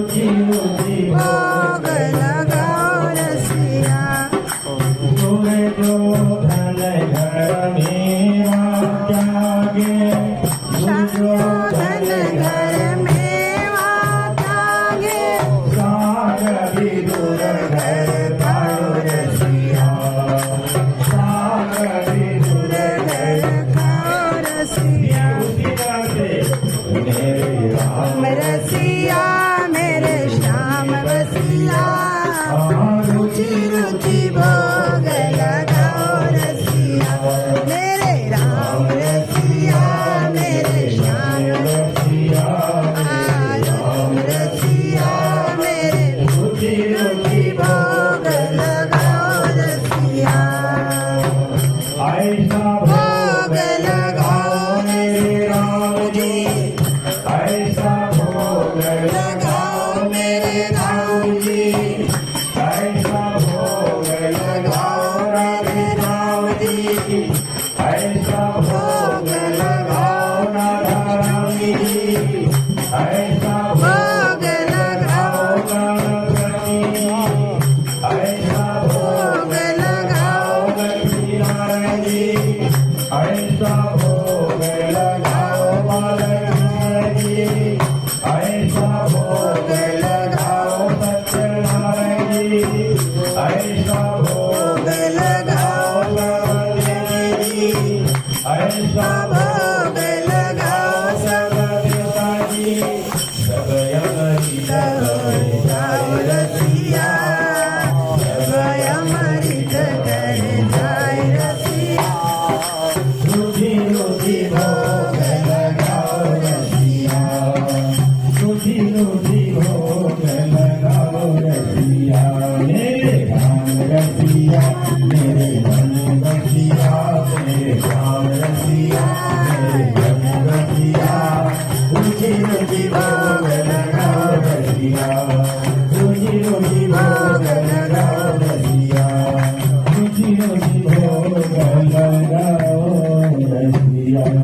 रुचि रुचि भोग लगाओ रसिया तुझे जो धन घर मेरा त्यागे जो धन घर मेवा त्यागे सागर विदुर घर पायो रसिया सागर विदुर घर खाओ रसिया मेरे राम रसिया मेरे श्याम बसिया रुचि रुचि भोग लगाओ रसिया मेरे राम रसिया मेरे श्याम रसिया राम रसिया मेरे रुचि रुचि भोग लगाओ रसिया ऐसा भोग लगाओ मेरे राम जी ऐसा भोग लगाओ मेरे राम जी ऐसा भोग लगाओ रे राम जी ऐसा भोग लगाओ राधा रानी जी ऐसा भोग लगाओ रानी ऐसा भोग लगाओ लक्ष्मी नारायण जी ऐसा भोग लगाओ बालकृष्ण जी ऐसा भोग लगाओ सत्यनारायण जी ऐसा भोग लगाओ लवण जी ऐसा भोग लगाओ देवता जी सदयमरित जाओ रसिया स्वयं कर जाए रसिया रुचि रुचि भोग लगाओ रसिया रुचि रुचि भोग लगाओ रसिया मेरे राम रसिया मेरे मन रसिया मेरे राम रसिया मेरे मन रसिया रुचि रुचि भोग लगाओ रसिया